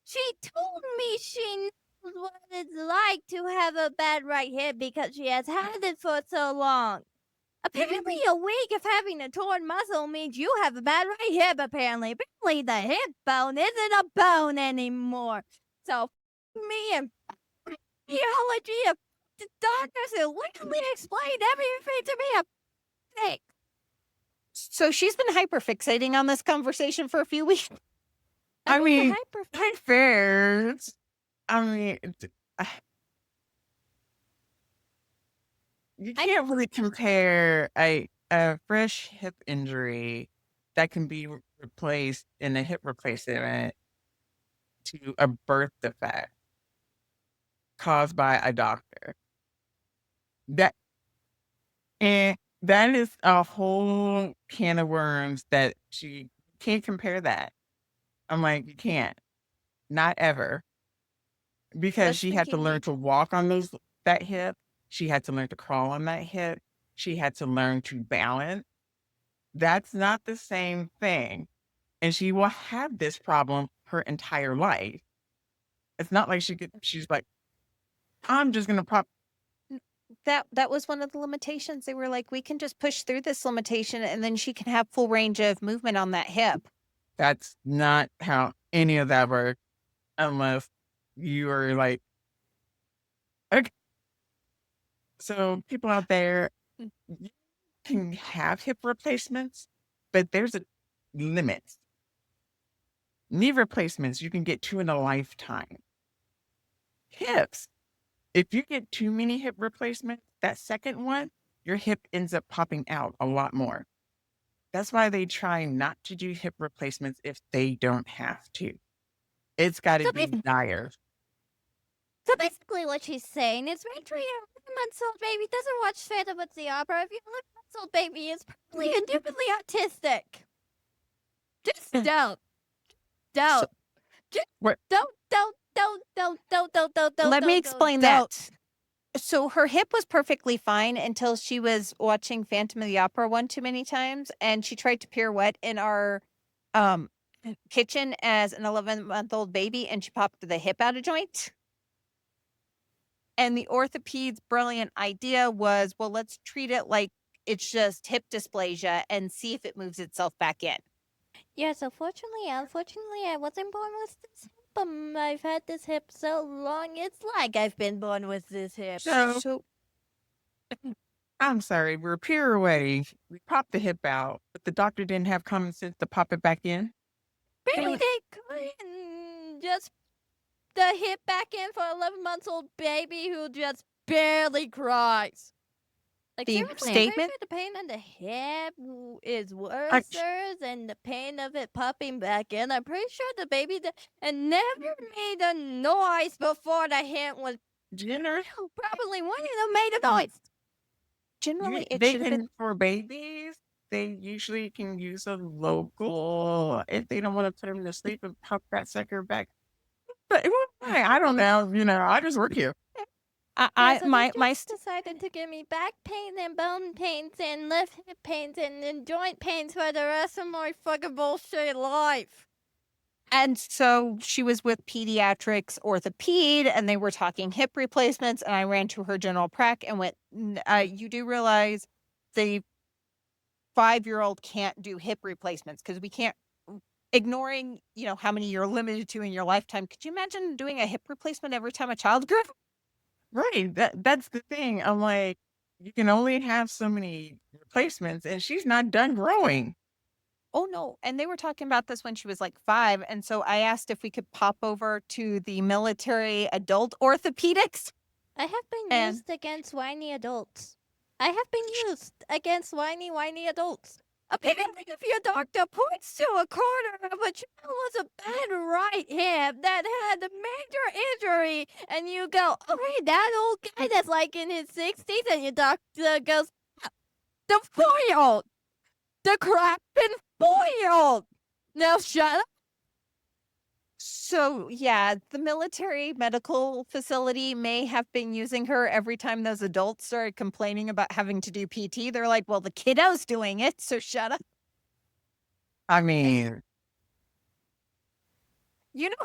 She told me she knows what it's like to have a bad right hip because she has had it for so long. Apparently, a week of having a torn muscle means you have a bad right hip, apparently. Apparently, the hip bone isn't a bone anymore. So, me and theology of the doctors who literally explained everything to me. Thing. so she's been hyperfixating on this conversation for a few weeks. I mean, hyper. to be fair, I mean, you can't really compare a fresh hip injury that can be replaced in a hip replacement to a birth defect caused by a doctor. That and that is a whole can of worms that you can't compare that. I'm like, you can't. Not ever. Because Just she had to thinking learn to walk on that hip. She had to learn to crawl on that hip. She had to learn to balance. That's not the same thing. And she will have this problem her entire life. It's not like she's like, I'm just gonna pop. that was one of the limitations. They were like, we can just push through this limitation and then she can have full range of movement on that hip. That's not how any of that works unless you are like, okay. So people out there, can have hip replacements, but there's a limit. Knee replacements, you can get 2 in a lifetime. Hips, if you get too many hip replacements, that second one, your hip ends up popping out a lot more. That's why they try not to do hip replacements if they don't have to. It's gotta So, be dire. so basically, what she's saying is, make sure your 11-month-old baby doesn't watch Phantom of the Opera if your 11-month-old baby is probably indubitably autistic. Just don't, So, don't, just What don't. let me explain don't. that. So her hip was perfectly fine until she was watching Phantom of the Opera one too many times, and she tried to pirouette in our um kitchen as an 11-month-old baby, and she popped the hip out of joint. And the orthoped's brilliant idea was, well, let's treat it like it's just hip dysplasia and see if it moves itself back in. Yes, unfortunately, I wasn't born with this hip. I've had this hip so long, it's like I've been born with this hip. so So I'm sorry, we're pirouetting. We popped the hip out, but the doctor didn't have common sense to pop it back in. Maybe they couldn't just the hip back in for 11-month-old baby who just barely cries. Like, the seriously, I'm pretty statement, sure the pain on the hip is I, worse than the pain of it popping back in. I'm pretty sure the baby and never made a noise before the hip was Jenner, probably wouldn't have made a noise. generally it they should have been can, for babies, they usually can use a local if they don't want to put them to sleep and pop that sucker back. But I don't know, I just work here. I So my they my just decided to give me back pain and bone pains and left hip pains and then joint pains for the rest of my fucking bullshit life. And so she was with pediatrics orthoped, and they were talking hip replacements. And I ran to her general prac and went, you do realize the 5-year-old can't do hip replacements because we can't, ignoring, how many you're limited to in your lifetime. Could you imagine doing a hip replacement every time a child grew? Right. That's the thing. I'm like, you can only have so many replacements, and she's not done growing. Oh, no. And they were talking about this when she was like 5. And so I asked if we could pop over to the military adult orthopedics. I have been And used against whiny adults. I have been used against whiny adults. Apparently, if your doctor points to a corner of a child with a bad right hip that had a major injury, and you go, okay, that old guy that's like in his 60s, and your doctor goes, the 4-year-old, the crapping 4-year-old. Now shut up. so, yeah, the military medical facility may have been using her every time those adults started complaining about having to do PT. They're like, well, the kiddo's doing it, so shut up. I mean, You know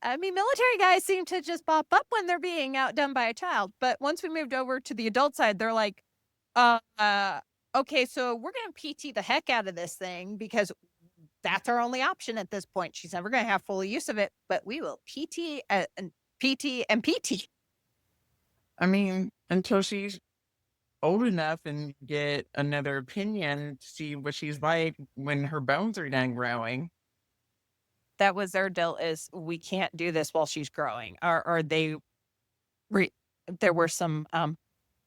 how military guys seem to just pop up when they're being outdone by a child. But once we moved over to the adult side, they're like, uh, uh okay, so we're going to PT the heck out of this thing because that's our only option at this point. She's never going to have full use of it, but we will PT and PT and PT. I mean, until she's old enough and get another opinion to see what she's like when her bones are done growing. That was their deal, is we can't do this while she's growing. Or they there were some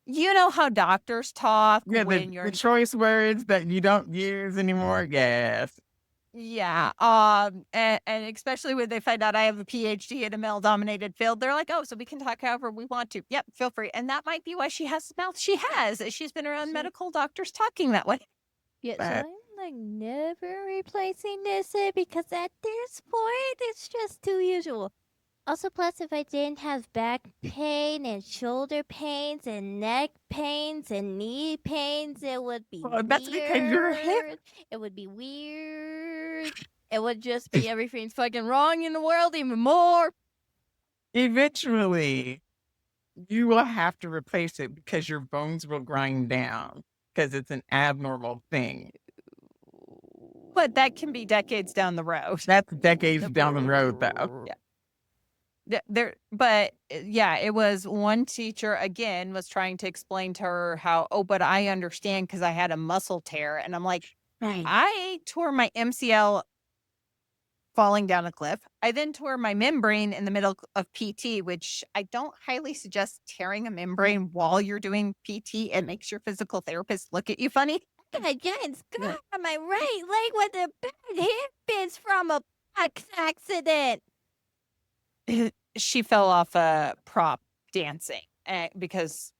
you know how doctors talk Yeah, when the you're choice words that you don't use anymore. Yes. yeah, and especially when they find out I have a PhD in a male-dominated field, they're like, "Oh, so we can talk however we want to." Yep, feel free. And that might be why she has the mouth she has. She's been around So- medical doctors talking that way. Yeah, so But I'm like never replacing this because at this point it's just too usual. Also, plus, if I didn't have back pain and shoulder pains and neck pains and knee pains, it would be well, that's because you're hip. weird. It would be weird. It would just be everything's fucking wrong in the world even more. Eventually, you will have to replace it because your bones will grind down because it's an abnormal thing. But that can be decades down the road. That's decades down the road, though. Yeah. Yeah, it was one teacher again was trying to explain to her how, oh, but I understand because I had a muscle tear. And I'm like, Right. I tore my MCL falling down a cliff. I then tore my membrane in the middle of PT, which I don't highly suggest tearing a membrane while you're doing PT. It makes your physical therapist look at you funny. I giant scar on my right leg with a bad hip is from a box accident. She fell off a prop dancing because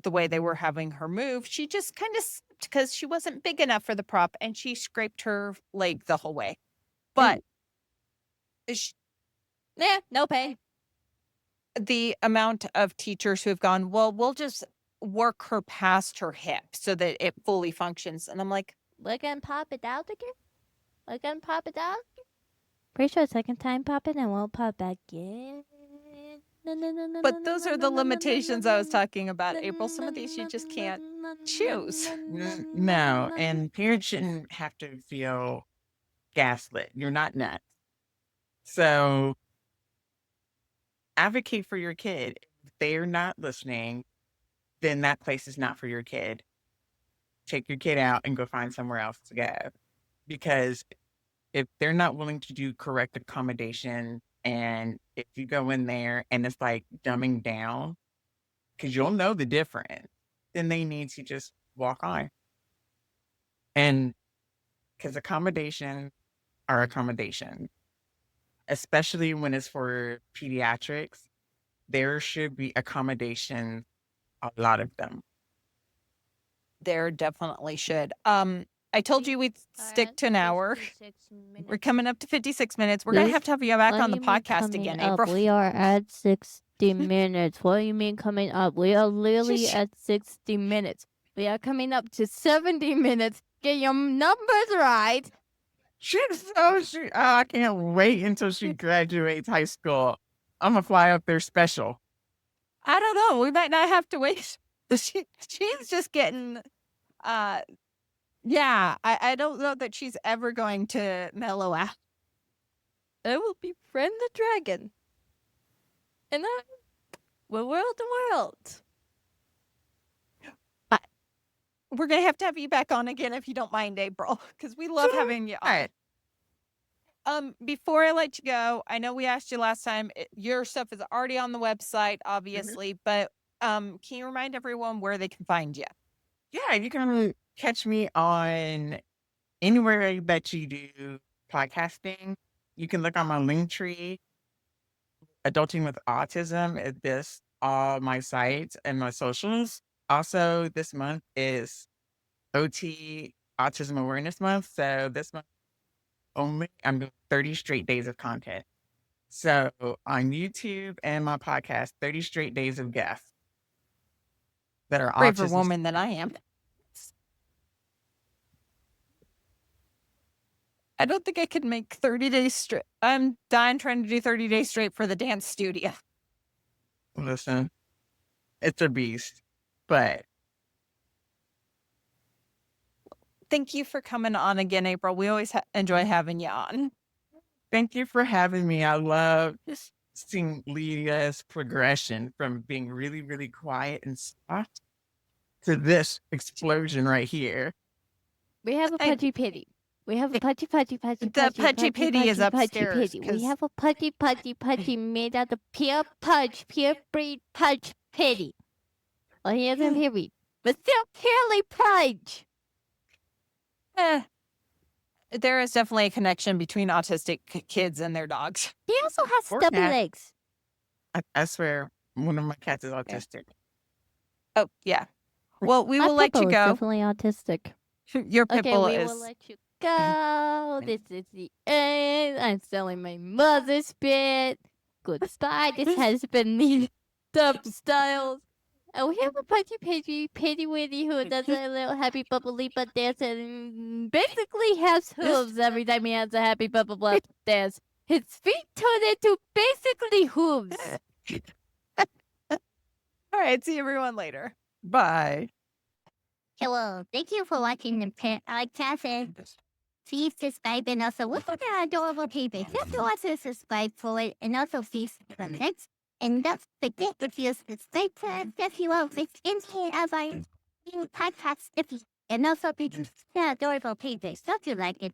the way they were having her move, she just kind of slipped because she wasn't big enough for the prop and she scraped her leg the whole way. But sh Yeah, no pay. the amount of teachers who have gone, well, we'll just work her past her hip so that it fully functions. And I'm like, We're gonna pop it out again? We're gonna pop it out again? Pretty sure second time pop it and won't pop back in. but those are the limitations I was talking about, April. Some of these you just can't choose. No, and parents shouldn't have to feel gaslit. You're not nuts. So advocate for your kid. If they're not listening, then that place is not for your kid. Take your kid out and go find somewhere else to go. Because if they're not willing to do correct accommodation, and if you go in there and it's like dumbing down, because you'll know the difference, then they need to just walk on. And because accommodation are accommodation, especially when it's for pediatrics, there should be accommodations, a lot of them. There definitely should. I told you we'd stick to an hour. We're coming up to 56 minutes. We're going to have you back on the podcast again, April. We are at 60 minutes. What do you mean coming up? We are literally at 60 minutes. We are coming up to 70 minutes. Get your numbers right. I can't wait until she graduates high school. I'm gonna fly up there special. I don't know. We might not have to wait. She's just getting, yeah, I don't know that she's ever going to mellow out. I will befriend the dragon. And I will world the world. We're going to have you back on again if you don't mind, April, because we love having you on. Before I let you go, I know we asked you last time, your stuff is already on the website, obviously, but can you remind everyone where they can find you? Yeah, you can catch me on anywhere that you do podcasting. You can look on my link tree, Adulting with Autism, at this, all my sites and my socials. Also, this month is OT Autism Awareness Month. So this month only, I'm doing 30 straight days of content. So on YouTube and my podcast, 30 straight days of guests that are Braver autism. woman than I am. I don't think I could make 30 days straight. I'm dying trying to do 30 days straight for the dance studio. Listen, it's a beast, but thank you for coming on again, April. We always enjoy having you on. Thank you for having me. I love just seeing Leta's progression from being really, really quiet and soft to this explosion right here. We have a pudgy pity. We have a pudgy. The pudgy pity is upstairs. We have a pudgy made out of pure pudge, pure breed pudge pity. Well, he isn't pure, but still purely pudge. There is definitely a connection between autistic kids and their dogs. He also has stubby legs. I swear, one of my cats is autistic. Oh, yeah. Well, we will let you go. Definitely autistic. Your pitbull is. We will let you go. This is the end. I'm selling my mother's bit. Goodbye. This has been the Tap Styles. And we have a Pudgy Witty who does a little happy bubbly butt dance and basically has hooves every time he has a happy bubbly dance. His feet turn into basically hooves. All right. See everyone later. Bye. Hello. Thank you for watching the podcast. please subscribe and also look at our adorable pages. If you want to subscribe for it and also please comment. And don't forget if you subscribe to us, if you want this instant of our new podcast, and also be the adorable pages. Hope you like it.